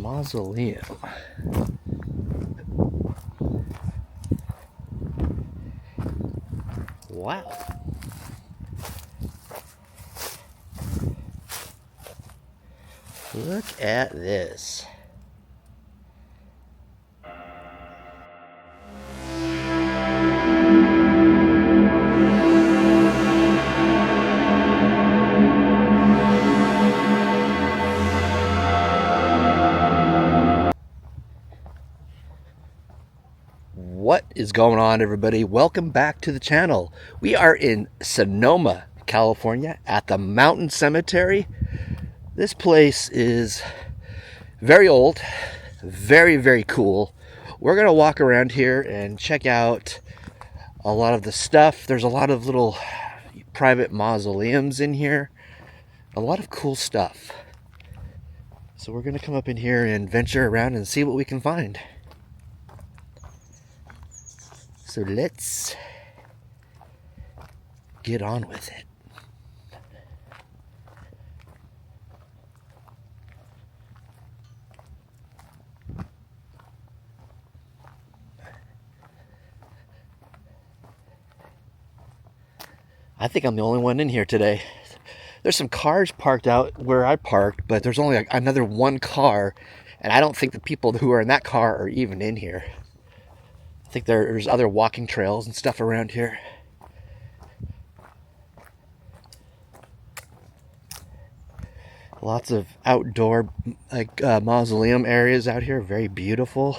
Mausoleum. Wow. Look at this. What is going on, everybody? Welcome back to the channel. We are in Sonoma, California at the Mountain Cemetery. This place is very old, very cool. We're gonna walk around here and check out a lot of the stuff. There's a lot of little private mausoleums in here, a lot of cool stuff. So we're gonna come up in here and venture around and see what we can find. So let's get on with it. I think I'm the only one in here today. There's some cars parked out where I parked, but there's only another one car, and I don't think the people who are in that car are even in here. I think there's other walking trails and stuff around here. Lots of outdoor mausoleum areas out here, very beautiful.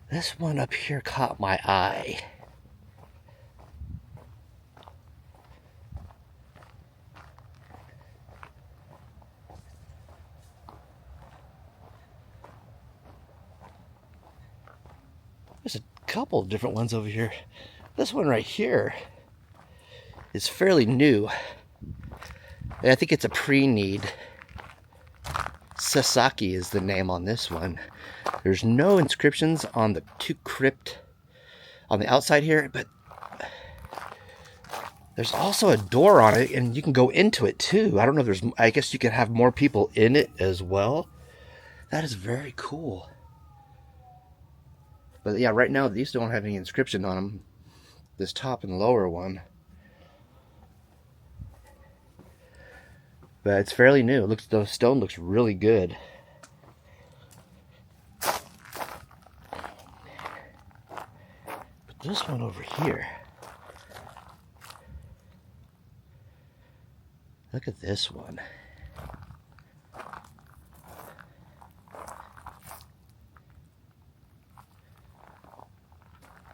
This one up here caught my eye. There's a couple of different ones over here. This one right here is fairly new. I think it's a pre-need. Sasaki is the name on this one. There's no inscriptions on the crypt on the outside here, but there's also a door on it, and you can go into it too. I don't know if I guess you can have more people in it as well. That is very cool. But yeah, right now these don't have any inscription on them. This top and lower one. But it's fairly new. The stone looks really good. But this one over here. Look at this one.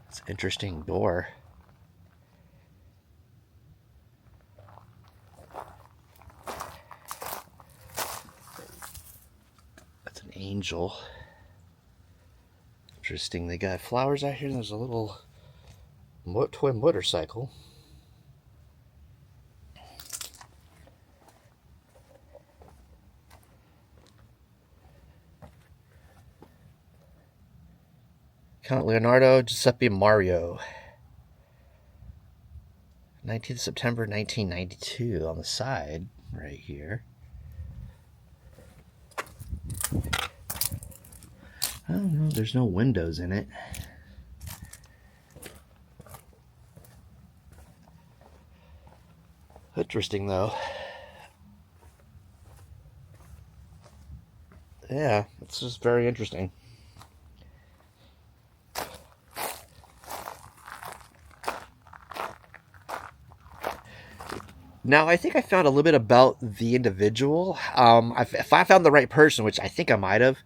It's an interesting door. Angel. Interesting. They got flowers out here, and there's a little toy motorcycle. Count Leonardo Giuseppe Mario. 19th September 1992 on the side right here. I don't know, there's no windows in it. Interesting though. Yeah, it's just very interesting. Now, I think I found a little bit about the individual. If I found the right person, which I think I might have,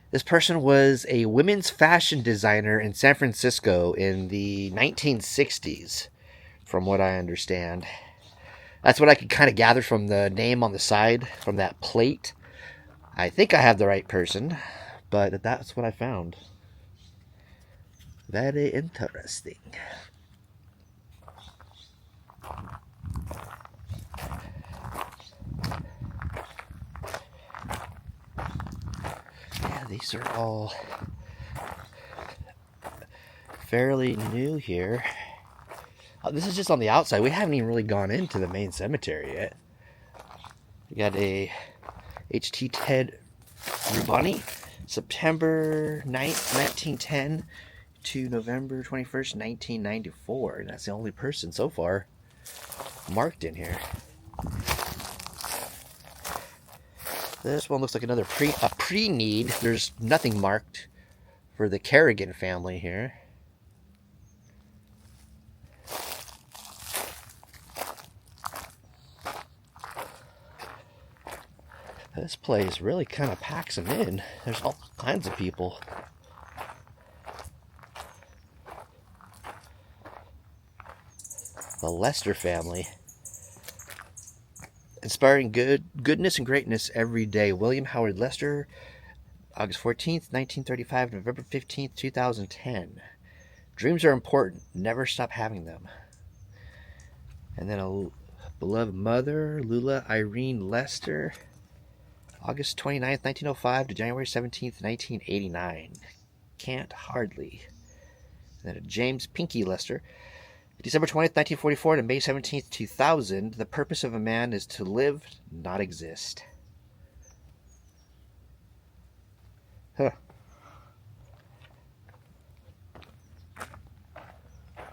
this person was a women's fashion designer in San Francisco in the 1960s, from what I understand. That's what I could kind of gather from the name on the side, from that plate. I think I have the right person, but that's what I found. Very interesting. Yeah, these are all fairly new here. This is just on the outside. We haven't even really gone into the main cemetery yet. We got a H.T. Ted Bunny, September 9th, 1910 to November 21st, 1994. And that's the only person so far marked in here. This one looks like another pre-need. There's nothing marked for the Kerrigan family here. This place really kind of packs them in. There's all kinds of people. The Lester family. Inspiring goodness and greatness every day. William Howard Lester, August 14th, 1935, November 15th, 2010. Dreams are important. Never stop having them. And then a beloved mother, Lula Irene Lester, August 29th, 1905 to January 17th, 1989. Can't hardly. And then a James Pinky Lester, December 20th, 1944 to May 17th, 2000. The purpose of a man is to live, not exist. Huh.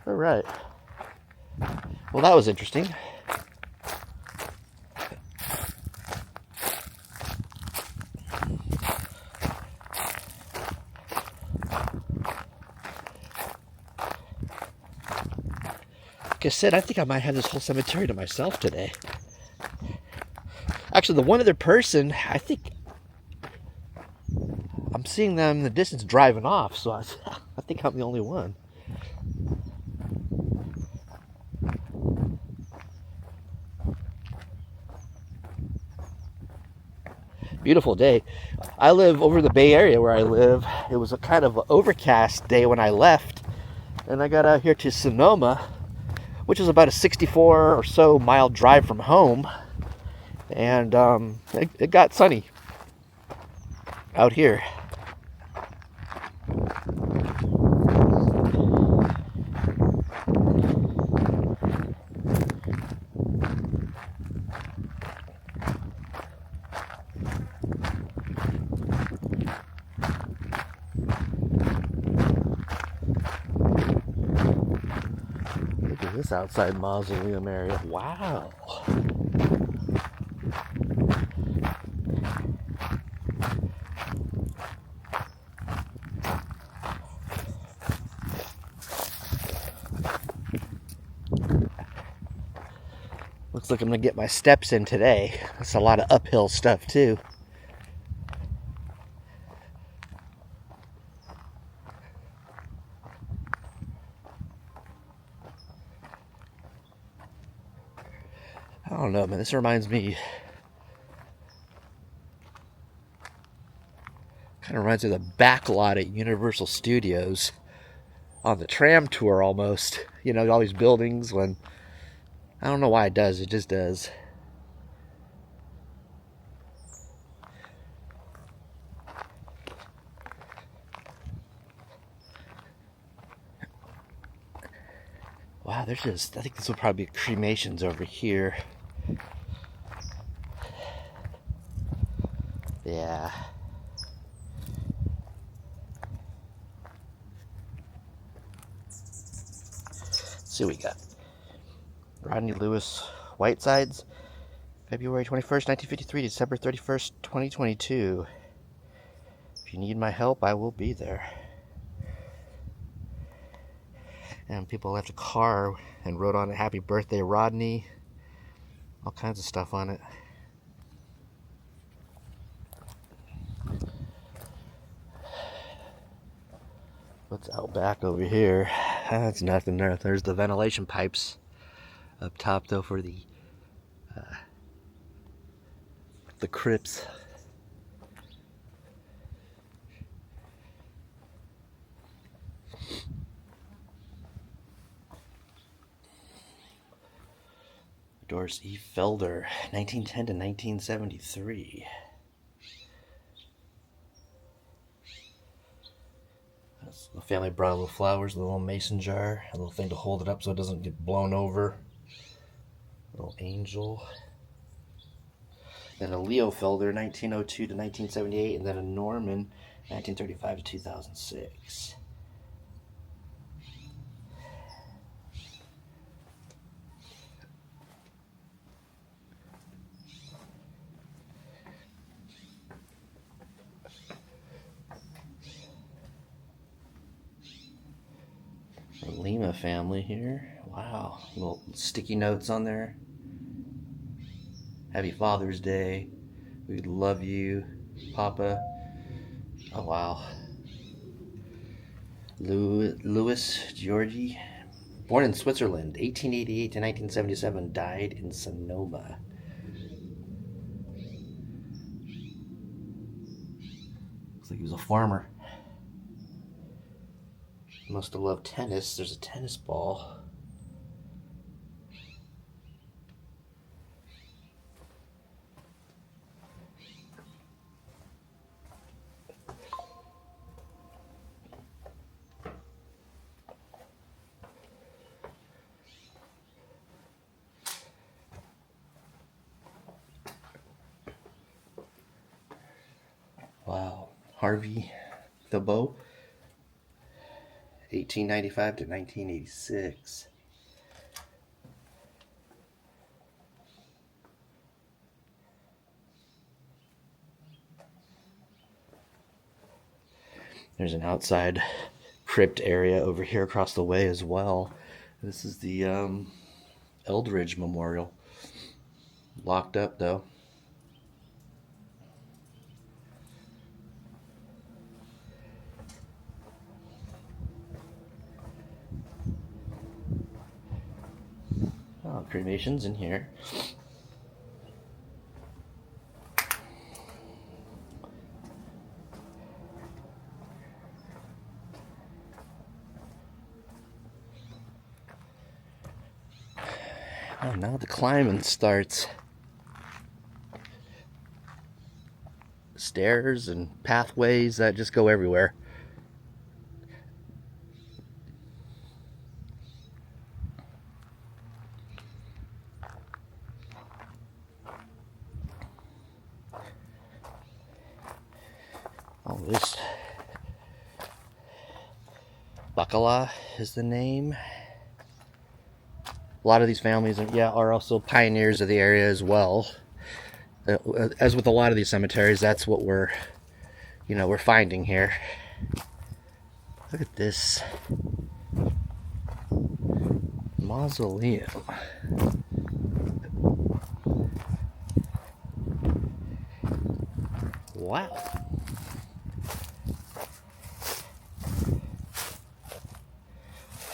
All right. Well, that was interesting. Like I said, I think I might have this whole cemetery to myself today. Actually, the one other person, I think I'm seeing them in the distance driving off, so I think I'm the only one. Beautiful day. I live over the Bay Area where I live. It was a kind of overcast day when I left, and I got out here to Sonoma, which is about a 64 or so mile drive from home, and it got sunny out here. Look at this outside mausoleum area. Wow. Looks like I'm gonna get my steps in today. That's a lot of uphill stuff too. I don't know, man. This reminds me, kind of reminds me of the back lot at Universal Studios on the tram tour almost. You know, all these buildings when, I don't know why it does, it just does. Wow, there's just, I think this will probably be cremations over here. Yeah. Let's see what we got. Rodney Lewis Whitesides, February 21st, 1953, December 31st, 2022. If you need my help, I will be there. And people left a car and wrote on it, "Happy birthday, Rodney." All kinds of stuff on it. What's out back over here? That's nothing there. There's the ventilation pipes up top, though, for the crypts. Doris E. Felder, 1910 to 1973. That's the Family brought a little flowers, a little mason jar, a little thing to hold it up so it doesn't get blown over. Little angel. Then a Leo Felder, 1902 to 1978, and then a Norman, 1935 to 2006. The Lima family here. Wow. Little sticky notes on there. Happy Father's Day. We love you, Papa. Oh, wow. Louis Georgi, born in Switzerland, 1888 to 1977, died in Sonoma. Looks like he was a farmer. Must have loved tennis. There's a tennis ball. Wow. Harvey Thibault, 1895 to 1986. There's an outside crypt area over here across the way as well. This is the Eldridge Memorial. Locked up though. Oh, cremation's in here. Oh, now the climbing starts. Stairs and pathways that just go everywhere. Oh, this Bacala is the name. A lot of these families are also pioneers of the area as well. As with a lot of these cemeteries, that's what we're finding here. Look at this mausoleum. Wow.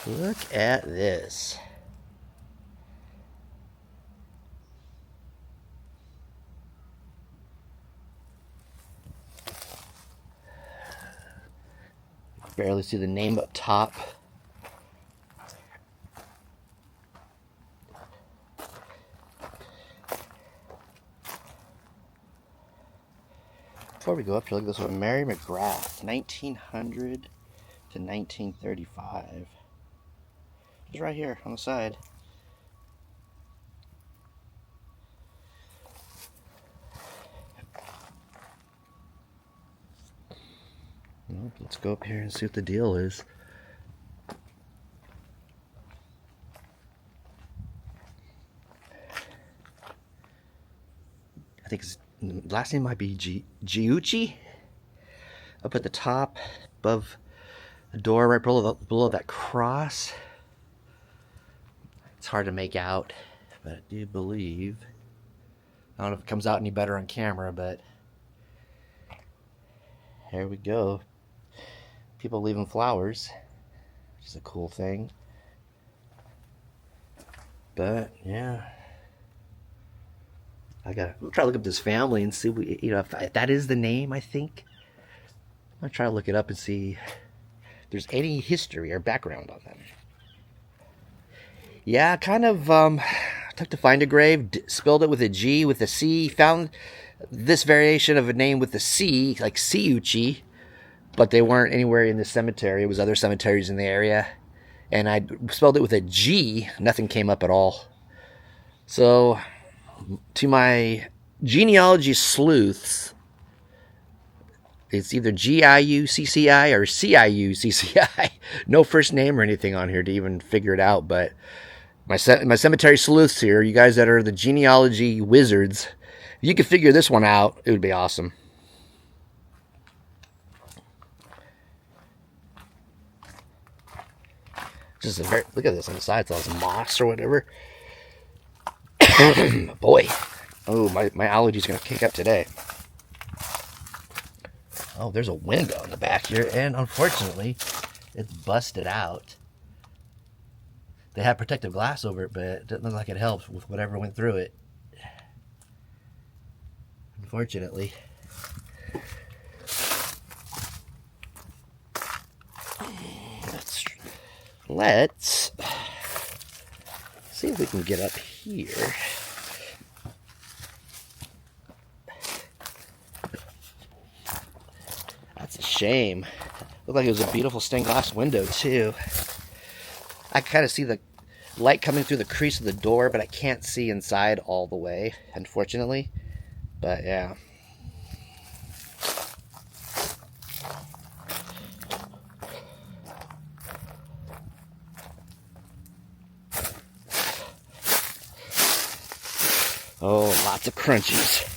Look at this. Barely see the name up top. Before we go up here, look at this one. Mary McGrath, 1900 to 1935. It's right here on the side. Well, let's go up here and see what the deal is. I think his last name might be Giucci. Up at the top, above the door, right below that cross. It's hard to make out, but I do believe. I don't know if it comes out any better on camera, but here we go. People leaving flowers, which is a cool thing. But yeah, I'm gonna try to look up this family and see if that is the name. I think I'm gonna try to look it up and see if there's any history or background on them. Yeah, kind of took to find a grave, spelled it with a G, with a C, found this variation of a name with a C, like Ciucci, but they weren't anywhere in the cemetery. It was other cemeteries in the area. And I spelled it with a G. Nothing came up at all. So, to my genealogy sleuths, it's either Giucci or Ciucci. No first name or anything on here to even figure it out. But my cemetery sleuths here, you guys that are the genealogy wizards, if you could figure this one out, it would be awesome. Just a very, look at this on the side. It's all this moss or whatever. Boy. Oh, my allergies going to kick up today. Oh, there's a window in the back here, and unfortunately, it's busted out. They have protective glass over it, but it doesn't look like it helps with whatever went through it. Unfortunately. Let's see if we can get up here. That's a shame. Looked like it was a beautiful stained glass window too. I kind of see the light coming through the crease of the door, but I can't see inside all the way, unfortunately. But yeah. Oh, lots of crunchies.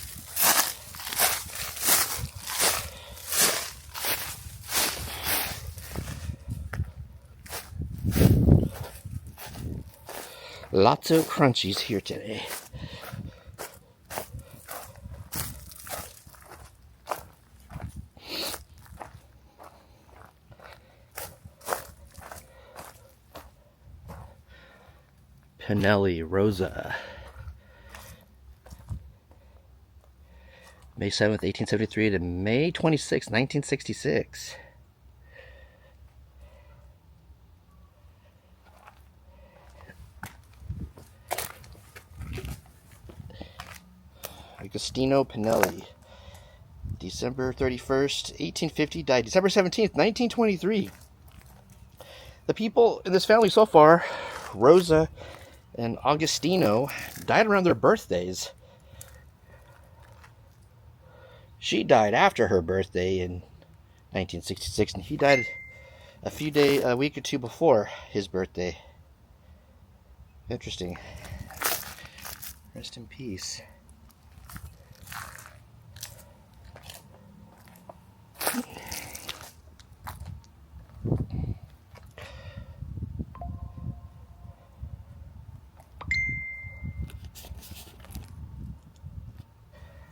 Lots of crunchies here today. Pinelli Rosa. May 7th, 1873 to May 26th, 1966. Agostino Pinelli. December 31st, 1850, died December 17th, 1923. The people in this family so far, Rosa and Agostino, died around their birthdays. She died after her birthday in 1966, and he died a week or two before his birthday. Interesting. Rest in peace.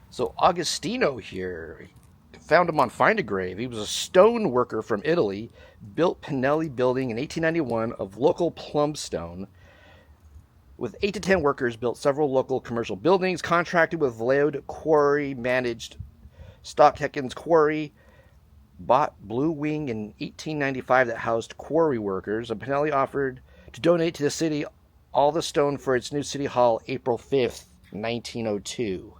So Agostino here, found him on Find a Grave. He was a stone worker from Italy, built Pinelli Building in 1891 of local plum stone. With 8 to 10 workers, built several local commercial buildings, contracted with Vallejo Quarry, managed Stockheckens Quarry, bought Blue Wing in 1895 that housed quarry workers, and Pinelli offered to donate to the city all the stone for its new city hall April 5th, 1902.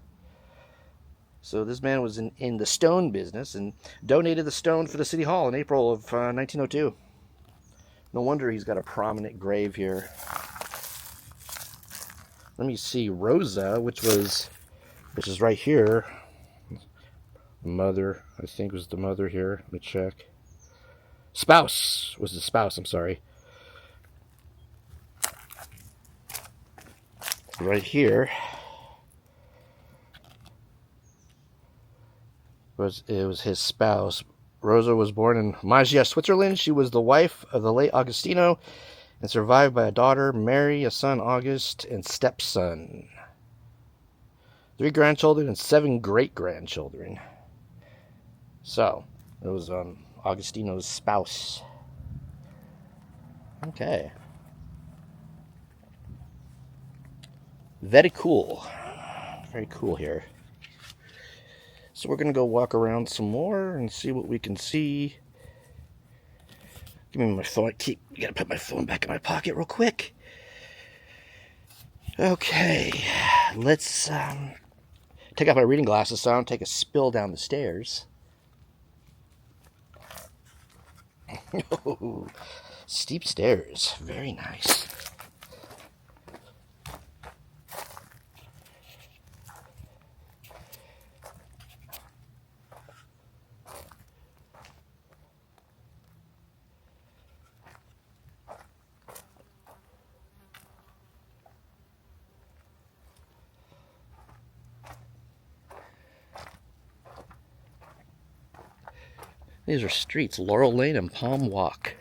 So this man was in the stone business and donated the stone for the city hall in April of 1902. No wonder he's got a prominent grave here. Let me see, Rosa, which is right here. Mother, I think was the mother here. Let me check. Spouse was the spouse, I'm sorry. Right here. It was his spouse. Rosa was born in Maggia, Switzerland. She was the wife of the late Agostino and survived by a daughter, Mary, a son, August, and stepson. 3 grandchildren and 7 great-grandchildren. So, it was Agostino's spouse. Okay. Very cool. Very cool here. So we're going to go walk around some more and see what we can see. Give me my phone. I got to put my phone back in my pocket real quick. Okay. Let's take off my reading glasses so I don't take a spill down the stairs. Oh, steep stairs. Very nice. These are streets, Laurel Lane and Palm Walk.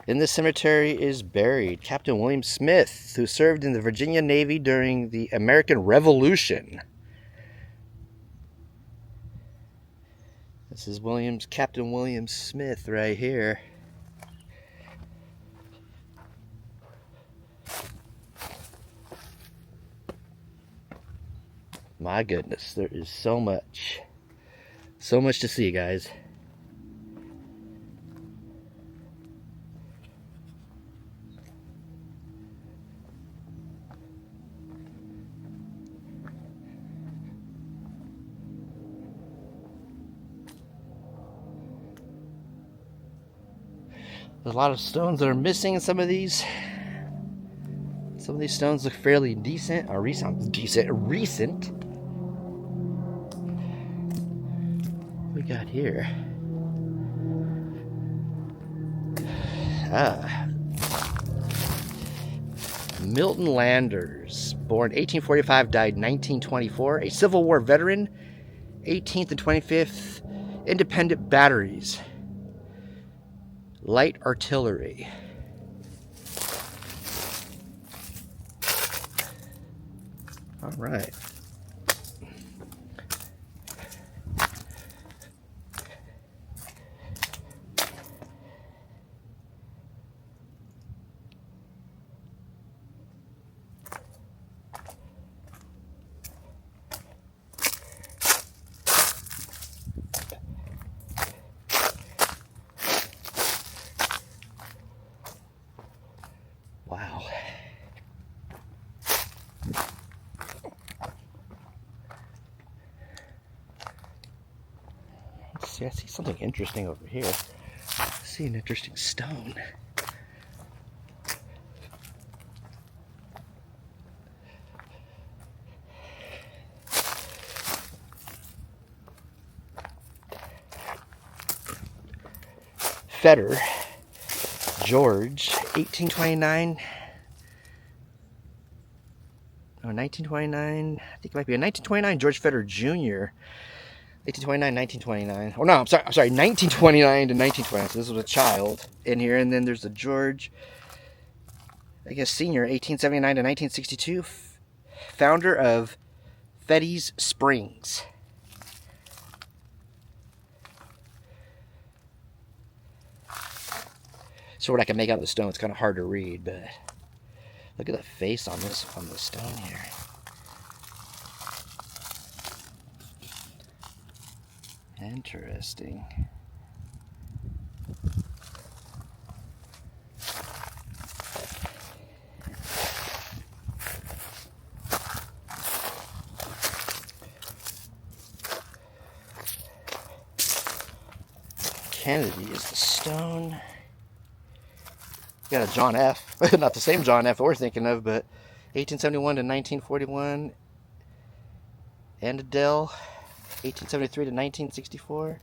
In this cemetery is buried Captain William Smith, who served in the Virginia Navy during the American Revolution. This is Captain William Smith right here. My goodness, there is so much to see, guys. There's a lot of stones that are missing in some of these. Some of these stones look fairly decent, or recent. What we got here? Milton Landers, born 1845, died 1924, a Civil War veteran, 18th and 25th Independent Batteries, Light Artillery. All right. Wow. Let's see, I see something interesting over here. I see an interesting stone. Fetter, George, 1829. Oh, 1929. I think it might be a 1929. George Fetter Jr. 1829, 1929. Oh no, I'm sorry. 1929 to 1929. So this was a child in here, and then there's a George, I guess, senior, 1879 to 1962, founder of Fetty's Springs. So what I can make out of the stone, it's kind of hard to read, but look at the face on the stone here. Interesting. Kennedy is the stone. Got a John F. Not the same John F. we're thinking of, but 1871 to 1941. And Adele, 1873 to 1964.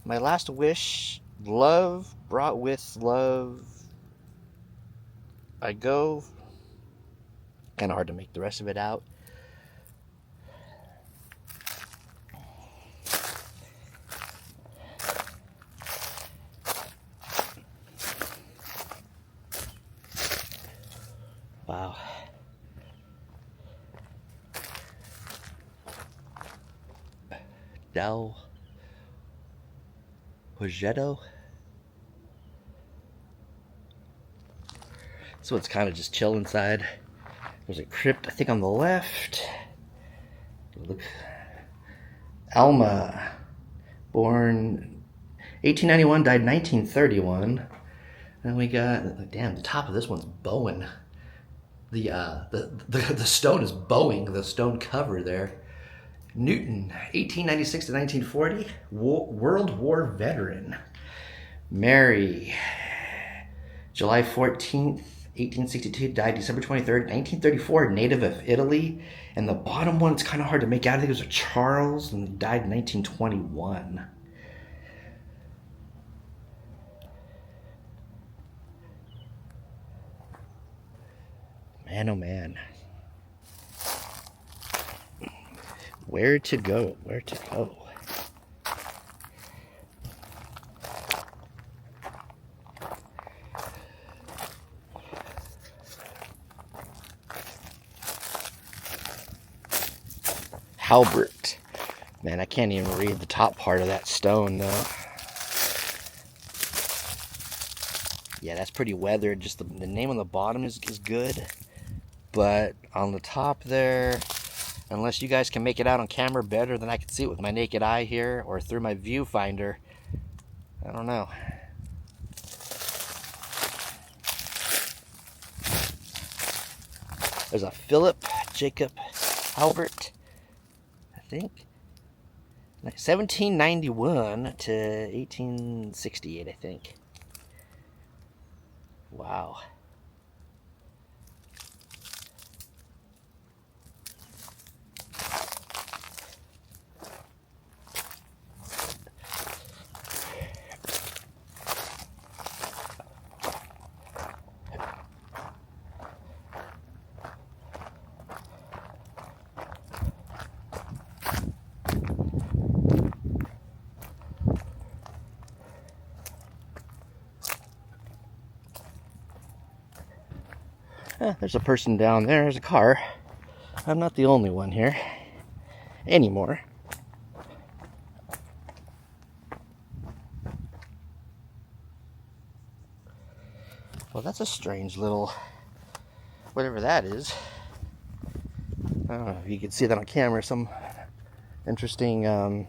My last wish, love brought with love. I go. Kind of hard to make the rest of it out. Wow. Del Progetto. So it's kind of just chill inside. There's a crypt, I think, on the left. Look. Alma, born 1891, died 1931. And we got, damn, the top of this one's bowing. The stone is bowing, the stone cover there. Newton, 1896 to 1940, World War veteran. Mary, July 14th, 1862, died December 23rd, 1934, native of Italy. And the bottom one, it's kind of hard to make out. I think it was a Charles, and he died in 1921. Man, oh man. Where to go? Where to go? Halbert. Man, I can't even read the top part of that stone, though. Yeah, that's pretty weathered. Just the name on the bottom is good. But on the top there, unless you guys can make it out on camera better than I can see it with my naked eye here or through my viewfinder, I don't know. There's a Philip Jacob Halbert, I think. 1791 to 1868, I think. Wow. There's a person down there. There's a car. I'm not the only one here anymore. Well, that's a strange little, whatever that is. I don't know if you can see that on camera. Some interesting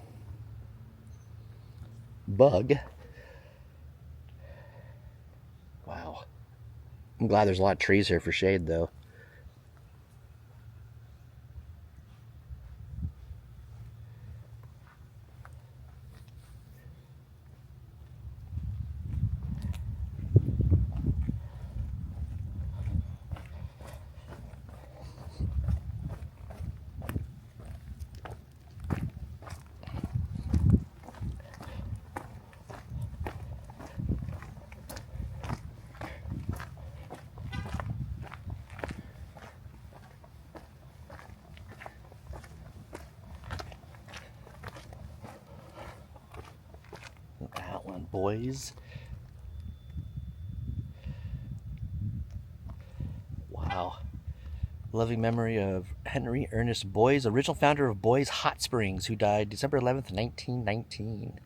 bug. Wow. I'm glad there's a lot of trees here for shade, though. That one, boys. Wow. Loving memory of Henry Ernest Boys, original founder of Boys Hot Springs, who died December 11th, 1919.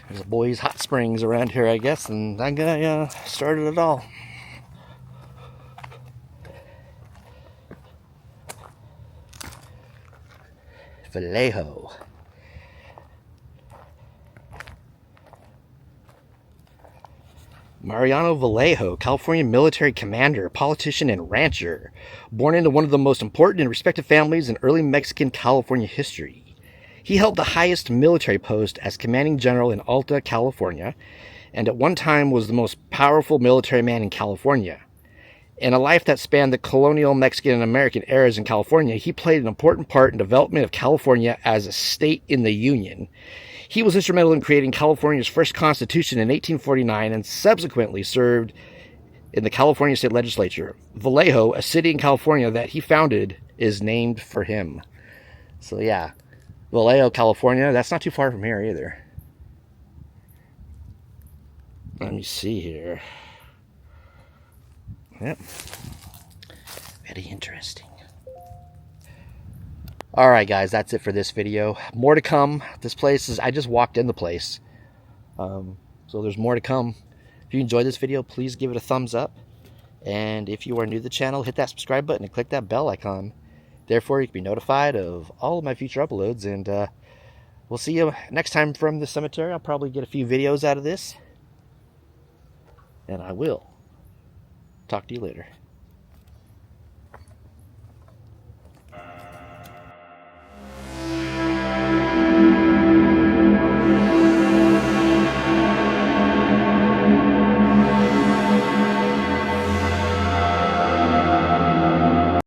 There's a Boys Hot Springs around here, I guess, and that guy started it all. Vallejo. Mariano Vallejo, California military commander, politician, and rancher, born into one of the most important and respected families in early Mexican California history. He held the highest military post as commanding general in Alta California, and at one time was the most powerful military man in California. In a life that spanned the colonial Mexican and American eras in California, he played an important part in the development of California as a state in the Union. He was instrumental in creating California's first constitution in 1849 and subsequently served in the California state legislature. Vallejo, a city in California that he founded, is named for him. So yeah, Vallejo, California, that's not too far from here either. Let me see here. Yep. Very interesting. Alright guys, that's it for this video. More to come. This place is, I just walked in the place. So there's more to come. If you enjoyed this video, please give it a thumbs up. And if you are new to the channel, hit that subscribe button and click that bell icon. Therefore, you can be notified of all of my future uploads. And we'll see you next time from the cemetery. I'll probably get a few videos out of this. And I will talk to you later.